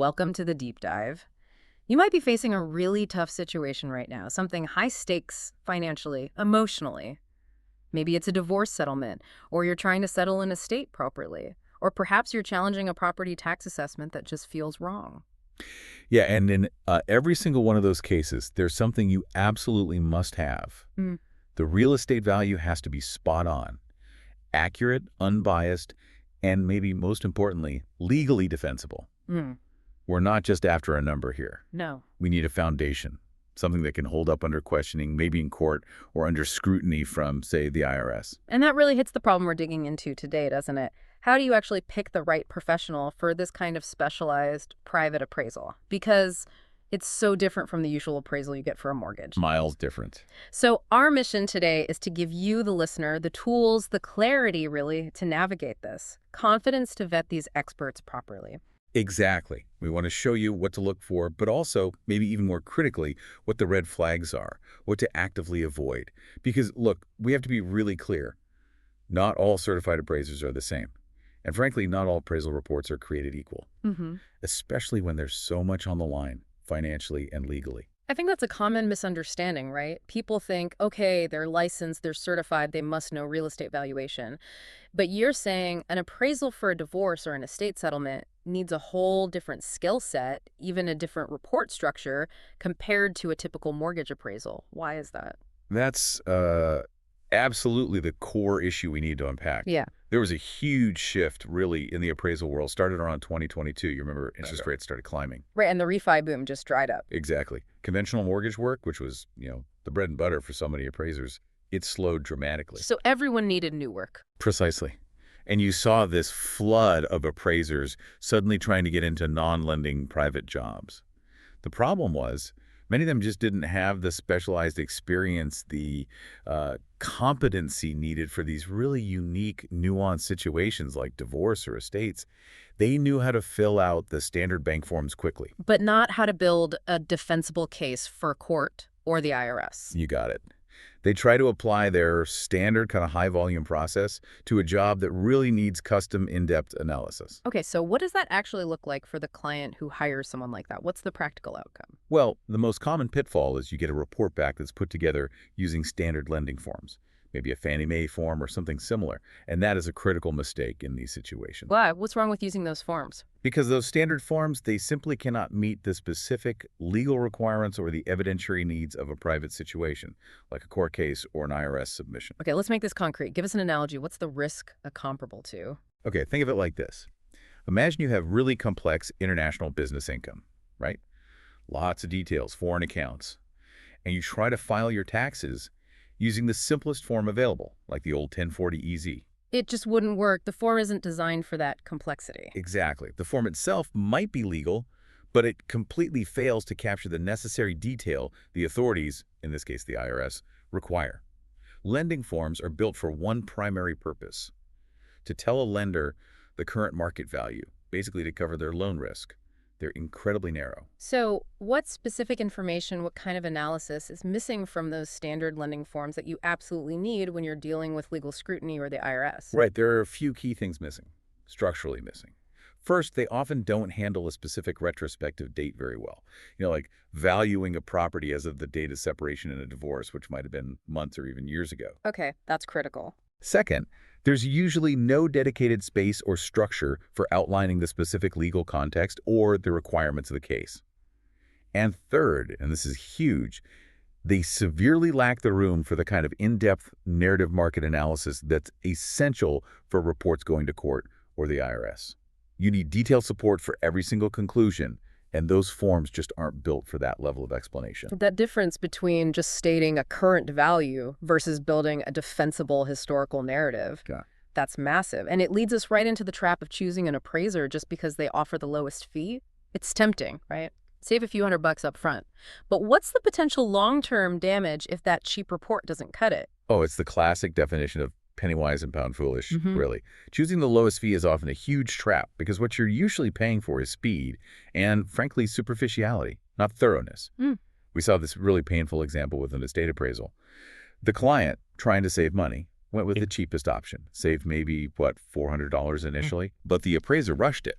welcome to the deep dive. You might be facing a really tough situation right now, something high stakes financially, emotionally. Maybe it's a divorce settlement, or you're trying to settle an estate properly, or perhaps you're challenging a property tax assessment that just feels wrong. Yeah, and in every single one of those cases, there's something you absolutely must have. Mm. The real estate value has to be spot on, accurate, unbiased, and maybe most importantly, legally defensible. Mm. We're not just after a number here. No. We need a foundation, something that can hold up under questioning, maybe in court or under scrutiny from, say, the IRS. And that really hits the problem we're digging into today, doesn't it? How do you actually pick the right professional for this kind of specialized private appraisal? Because it's so different from the usual appraisal you get for a mortgage. Miles different. So our mission today is to give you, the listener, the tools, the clarity, really, to navigate this, confidence to vet these experts properly. Exactly. We want to show you what to look for, but also, maybe even more critically, what the red flags are, what to actively avoid. Because, look, we have to be really clear. Not all certified appraisers are the same. And frankly, not all appraisal reports are created equal, especially when there's so much on the line, financially and legally. I think that's a common misunderstanding, right? People think, okay, they're licensed, they're certified, they must know real estate valuation. But you're saying an appraisal for a divorce or an estate settlement needs a whole different skill set, even a different report structure compared to a typical mortgage appraisal. Why is that? That's absolutely the core issue we need to unpack. Yeah. There was a huge shift, really, in the appraisal world. Started around 2022. You remember interest rates started climbing. Right, and the refi boom just dried up. Exactly. Conventional mortgage work, which was, the bread and butter for so many appraisers, it slowed dramatically. So everyone needed new work. Precisely. And you saw this flood of appraisers suddenly trying to get into non-lending private jobs. The problem was, many of them just didn't have the specialized experience, the competency needed for these really unique, nuanced situations like divorce or estates. They knew how to fill out the standard bank forms quickly. But not how to build a defensible case for court or the IRS. You got it. They try to apply their standard kind of high-volume process to a job that really needs custom, in-depth analysis. Okay, so what does that actually look like for the client who hires someone like that? What's the practical outcome? Well, the most common pitfall is you get a report back that's put together using standard lending forms, maybe a Fannie Mae form or something similar, and that is a critical mistake in these situations. Why? What's wrong with using those forms? Because those standard forms, they simply cannot meet the specific legal requirements or the evidentiary needs of a private situation, like a court case or an IRS submission. Okay, let's make this concrete. Give us an analogy. What's the risk comparable to? Okay, think of it like this. Imagine you have really complex international business income, right? Lots of details, foreign accounts. And you try to file your taxes using the simplest form available, like the old 1040-EZ. It just wouldn't work. The form isn't designed for that complexity. Exactly. The form itself might be legal, but it completely fails to capture the necessary detail the authorities, in this case the IRS, require. Lending forms are built for one primary purpose: to tell a lender the current market value, basically to cover their loan risk. They're incredibly narrow. So what specific information, what kind of analysis is missing from those standard lending forms that you absolutely need when you're dealing with legal scrutiny or the IRS? Right, there are a few key things missing, structurally missing. First, they often don't handle a specific retrospective date very well. Like valuing a property as of the date of separation in a divorce, which might have been months or even years ago. Okay, that's critical. Second, there's usually no dedicated space or structure for outlining the specific legal context or the requirements of the case. And third, and this is huge, they severely lack the room for the kind of in-depth narrative market analysis that's essential for reports going to court or the IRS. You need detailed support for every single conclusion, and those forms just aren't built for that level of explanation. That difference between just stating a current value versus building a defensible historical narrative, that's massive. And it leads us right into the trap of choosing an appraiser just because they offer the lowest fee. It's tempting, right? Save a few $100 up front. But what's the potential long-term damage if that cheap report doesn't cut it? Oh, it's the classic definition of penny wise and pound foolish, really. Choosing the lowest fee is often a huge trap because what you're usually paying for is speed and, frankly, superficiality, not thoroughness. We saw this really painful example with an estate appraisal. The client, trying to save money, went with the cheapest option, saved maybe, $400 initially, but the appraiser rushed it.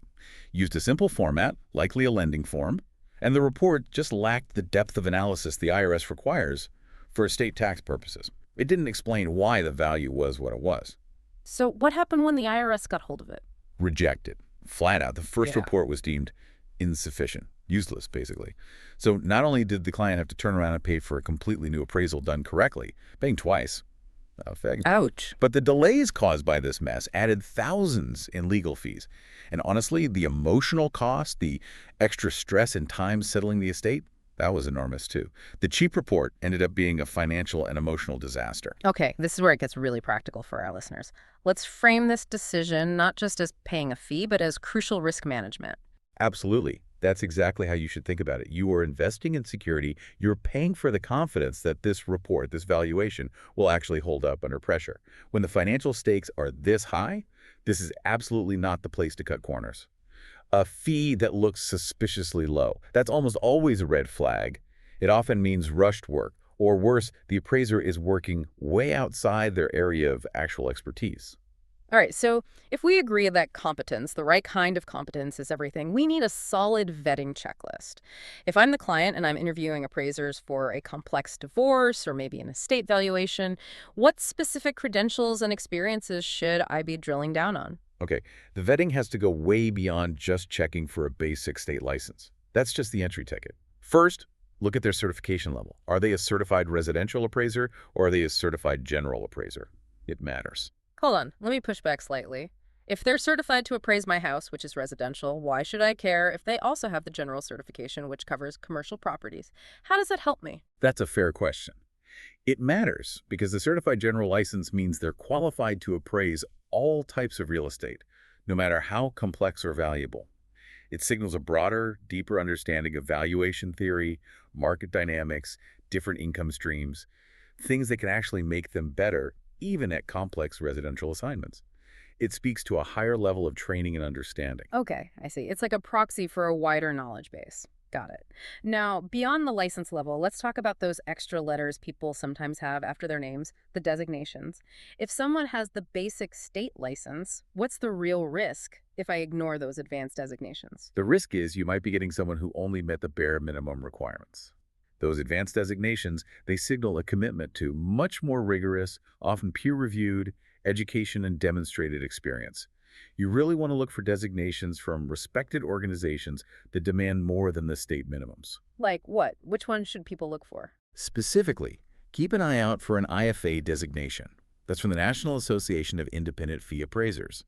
Used a simple format, likely a lending form, and the report just lacked the depth of analysis the IRS requires for estate tax purposes. It didn't explain why the value was what it was. So what happened when the IRS got hold of it? Rejected. Flat out. The first Yeah. report was deemed insufficient, useless, basically. So not only did the client have to turn around and pay for a completely new appraisal done correctly, paying twice, Ouch. but the delays caused by this mess added thousands in legal fees. And honestly, the emotional cost, the extra stress and time settling the estate, that was enormous too. The cheap report ended up being a financial and emotional disaster. Okay, this is where it gets really practical for our listeners. Let's frame this decision not just as paying a fee, but as crucial risk management. Absolutely. That's exactly how you should think about it. You are investing in security. You're paying for the confidence that this report, this valuation, will actually hold up under pressure. When the financial stakes are this high, this is absolutely not the place to cut corners. A fee that looks suspiciously low, that's almost always a red flag. It often means rushed work, or worse, the appraiser is working way outside their area of actual expertise. All right, so if we agree that competence, the right kind of competence, is everything, we need a solid vetting checklist. If I'm the client and I'm interviewing appraisers for a complex divorce or maybe an estate valuation, what specific credentials and experiences should I be drilling down on? Okay, the vetting has to go way beyond just checking for a basic state license. That's just the entry ticket. First, look at their certification level. Are they a certified residential appraiser or are they a certified general appraiser? It matters. Hold on, let me push back slightly. If they're certified to appraise my house, which is residential, why should I care if they also have the general certification, which covers commercial properties? How does that help me? That's a fair question. It matters because the certified general license means they're qualified to appraise all types of real estate, no matter how complex or valuable. It signals a broader, deeper understanding of valuation theory, market dynamics, different income streams, things that can actually make them better, even at complex residential assignments. It speaks to a higher level of training and understanding. Okay, I see. It's like a proxy for a wider knowledge base. Got it. Now, beyond the license level, let's talk about those extra letters people sometimes have after their names, the designations. If someone has the basic state license, what's the real risk if I ignore those advanced designations? The risk is you might be getting someone who only met the bare minimum requirements. Those advanced designations, they signal a commitment to much more rigorous, often peer-reviewed, education and demonstrated experience. You really want to look for designations from respected organizations that demand more than the state minimums. Like what? Which one should people look for? Specifically, keep an eye out for an IFA designation. That's from the National Association of Independent Fee Appraisers.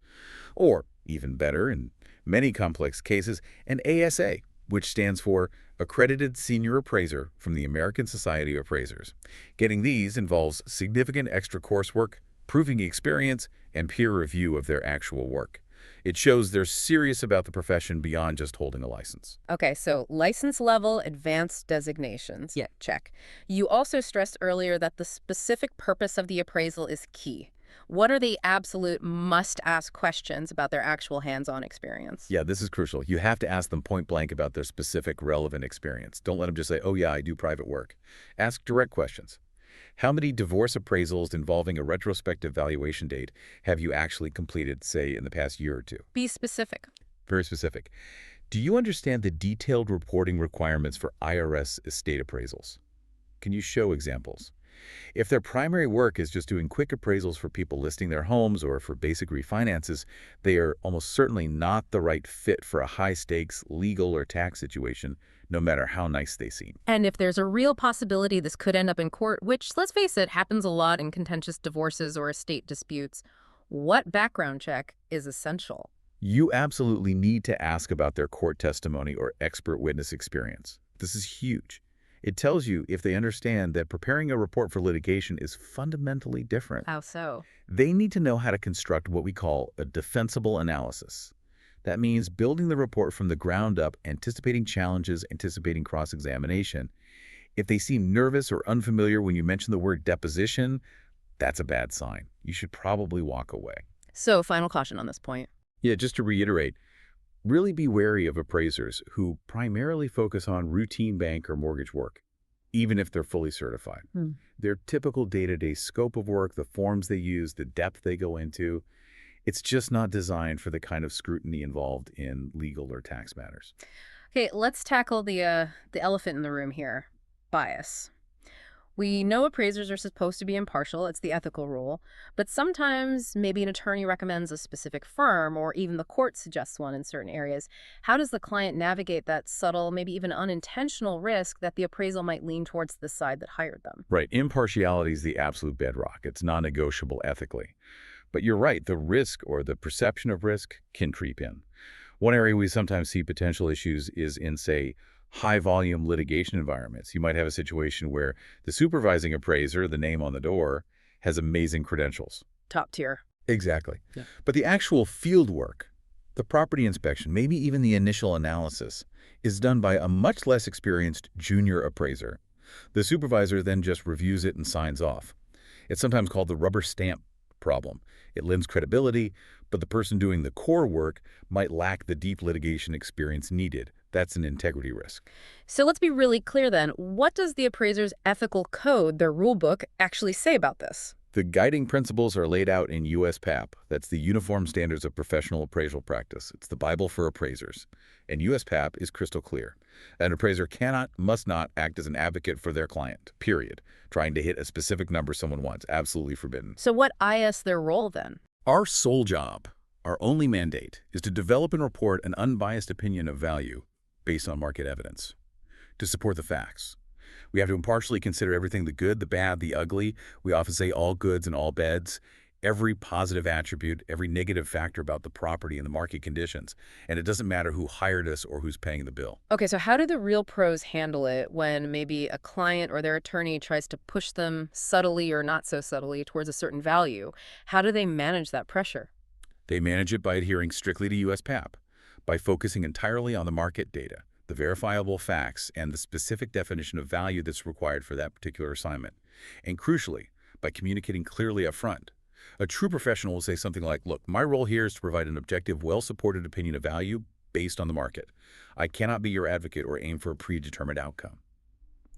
Or, even better, in many complex cases, an ASA, which stands for Accredited Senior Appraiser from the American Society of Appraisers. Getting these involves significant extra coursework, proving experience, and peer review of their actual work. It shows they're serious about the profession beyond just holding a license. Okay, so license level, advanced designations. Yeah, check. You also stressed earlier that the specific purpose of the appraisal is key. What are the absolute must-ask questions about their actual hands-on experience? Yeah, this is crucial. You have to ask them point blank about their specific relevant experience. Don't let them just say, oh yeah, I do private work. Ask direct questions. How many divorce appraisals involving a retrospective valuation date have you actually completed, say, in the past year or two? Be specific. Very specific. Do you understand the detailed reporting requirements for IRS estate appraisals? Can you show examples? If their primary work is just doing quick appraisals for people listing their homes or for basic refinances, they are almost certainly not the right fit for a high-stakes legal or tax situation, no matter how nice they seem. And if there's a real possibility this could end up in court, which, let's face it, happens a lot in contentious divorces or estate disputes, what background check is essential? You absolutely need to ask about their court testimony or expert witness experience. This is huge. It tells you if they understand that preparing a report for litigation is fundamentally different. How so? They need to know how to construct what we call a defensible analysis. That means building the report from the ground up, anticipating challenges, anticipating cross-examination. If they seem nervous or unfamiliar when you mention the word deposition, that's a bad sign. You should probably walk away. So, final caution on this point. Yeah, just to reiterate, really be wary of appraisers who primarily focus on routine bank or mortgage work, even if they're fully certified. Their typical day-to-day scope of work, the forms they use, the depth they go into, It's just not designed for the kind of scrutiny involved in legal or tax matters. Okay, let's tackle the elephant in the room here, bias. We know appraisers are supposed to be impartial, it's the ethical rule, but sometimes maybe an attorney recommends a specific firm or even the court suggests one in certain areas. How does the client navigate that subtle, maybe even unintentional risk that the appraisal might lean towards the side that hired them? Right. Impartiality is the absolute bedrock. It's non-negotiable ethically. But you're right, the risk or the perception of risk can creep in. One area we sometimes see potential issues is in, say, high-volume litigation environments. You might have a situation where the supervising appraiser, the name on the door, has amazing credentials. Top tier. Exactly. Yeah. But the actual field work, the property inspection, maybe even the initial analysis, is done by a much less experienced junior appraiser. The supervisor then just reviews it and signs off. It's sometimes called the rubber stamp problem. It lends credibility, but the person doing the core work might lack the deep litigation experience needed. That's an integrity risk. So let's be really clear then. What does the appraiser's ethical code, their rule book, actually say about this? The guiding principles are laid out in US PAP. That's the Uniform Standards of Professional Appraisal Practice. It's the Bible for appraisers. And US PAP is crystal clear. An appraiser must not act as an advocate for their client, period. Trying to hit a specific number someone wants, absolutely forbidden. So what is their role then? Our sole job, our only mandate, is to develop and report an unbiased opinion of value based on market evidence to support the facts. We have to impartially consider everything, the good, the bad, the ugly. We often say all goods and all beds, every positive attribute, every negative factor about the property and the market conditions. And it doesn't matter who hired us or who's paying the bill. Okay, so how do the real pros handle it when maybe a client or their attorney tries to push them subtly or not so subtly towards a certain value? How do they manage that pressure? They manage it by adhering strictly to US PAP, by focusing entirely on the market data, the verifiable facts, and the specific definition of value that's required for that particular assignment. And crucially, by communicating clearly up front. A true professional will say something like, look, my role here is to provide an objective, well-supported opinion of value based on the market. I cannot be your advocate or aim for a predetermined outcome.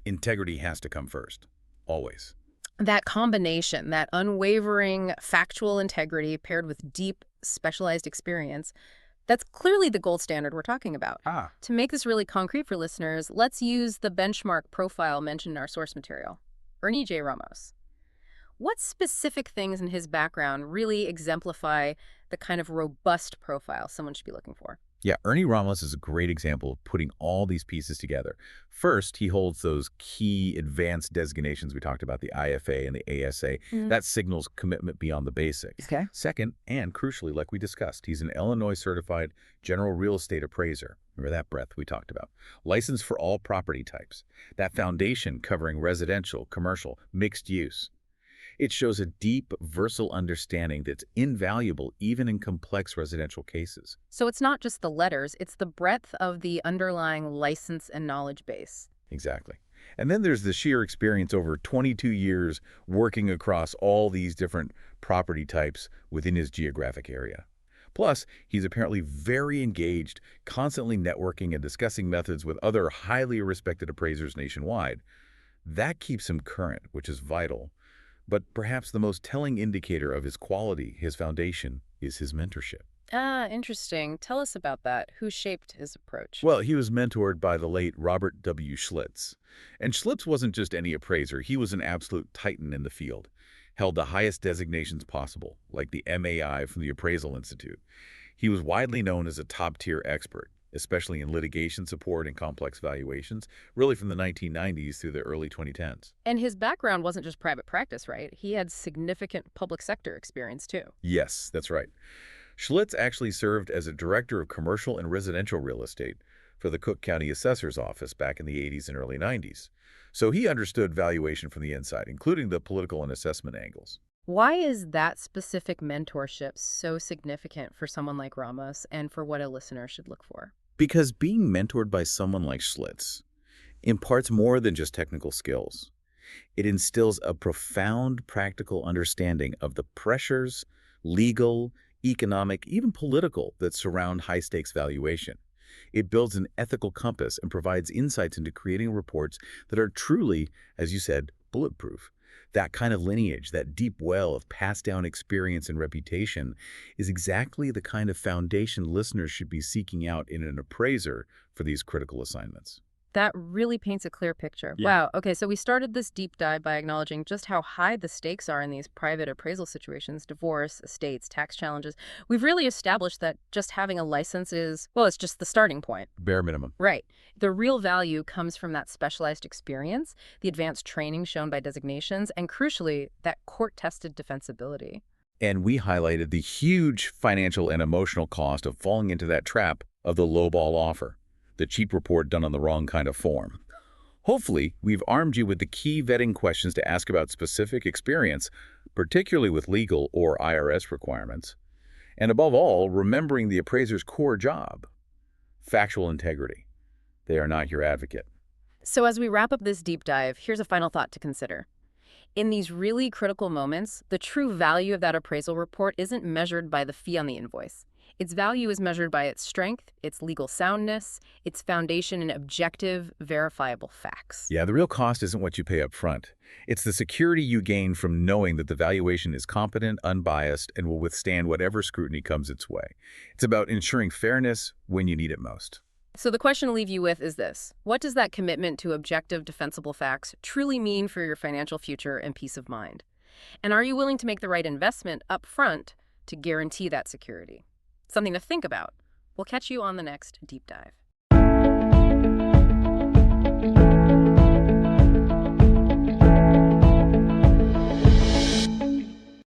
Integrity has to come first, always. That combination, that unwavering factual integrity paired with deep specialized experience, that's clearly the gold standard we're talking about. To make this really concrete for listeners, let's use the benchmark profile mentioned in our source material. Ernie J. Ramos. What specific things in his background really exemplify the kind of robust profile someone should be looking for? Yeah, Ernie Ramos is a great example of putting all these pieces together. First, he holds those key advanced designations we talked about, the IFA and the ASA. That signals commitment beyond the basics. Okay. Second, and crucially, like we discussed, he's an Illinois-certified general real estate appraiser. Remember that breadth we talked about. Licensed for all property types. That foundation covering residential, commercial, mixed use. It shows a deep, versatile understanding that's invaluable even in complex residential cases. So it's not just the letters, it's the breadth of the underlying license and knowledge base. Exactly. And then there's the sheer experience over 22 years working across all these different property types within his geographic area. Plus, he's apparently very engaged, constantly networking and discussing methods with other highly respected appraisers nationwide. That keeps him current, which is vital. But perhaps the most telling indicator of his quality, his foundation, is his mentorship. Interesting. Tell us about that. Who shaped his approach? Well, he was mentored by the late Robert W. Schlitz. And Schlitz wasn't just any appraiser. He was an absolute titan in the field. Held the highest designations possible, like the MAI from the Appraisal Institute. He was widely known as a top-tier expert, especially in litigation support and complex valuations, really from the 1990s through the early 2010s. And his background wasn't just private practice, right? He had significant public sector experience, too. Yes, that's right. Schlitz actually served as a director of commercial and residential real estate for the Cook County Assessor's Office back in the 80s and early 90s. So he understood valuation from the inside, including the political and assessment angles. Why is that specific mentorship so significant for someone like Ramos and for what a listener should look for? Because being mentored by someone like Schlitz imparts more than just technical skills. It instills a profound practical understanding of the pressures, legal, economic, even political, that surround high-stakes valuation. It builds an ethical compass and provides insights into creating reports that are truly, as you said, bulletproof. That kind of lineage, that deep well of passed down experience and reputation, is exactly the kind of foundation listeners should be seeking out in an appraiser for these critical assignments. That really paints a clear picture. Yeah. Wow. Okay, so we started this deep dive by acknowledging just how high the stakes are in these private appraisal situations, divorce, estates, tax challenges. We've really established that just having a license is, well, it's just the starting point. Bare minimum. Right. The real value comes from that specialized experience, the advanced training shown by designations, and crucially, that court-tested defensibility. And we highlighted the huge financial and emotional cost of falling into that trap of the lowball offer, the cheap report done on the wrong kind of form. Hopefully, we've armed you with the key vetting questions to ask about specific experience, particularly with legal or IRS requirements. And above all, remembering the appraiser's core job, factual integrity. They are not your advocate. So as we wrap up this deep dive, here's a final thought to consider. In these really critical moments, the true value of that appraisal report isn't measured by the fee on the invoice. Its value is measured by its strength, its legal soundness, its foundation in objective, verifiable facts. Yeah, the real cost isn't what you pay up front. It's the security you gain from knowing that the valuation is competent, unbiased, and will withstand whatever scrutiny comes its way. It's about ensuring fairness when you need it most. So the question to leave you with is this. What does that commitment to objective, defensible facts truly mean for your financial future and peace of mind? And are you willing to make the right investment up front to guarantee that security? Something to think about. We'll catch you on the next deep dive.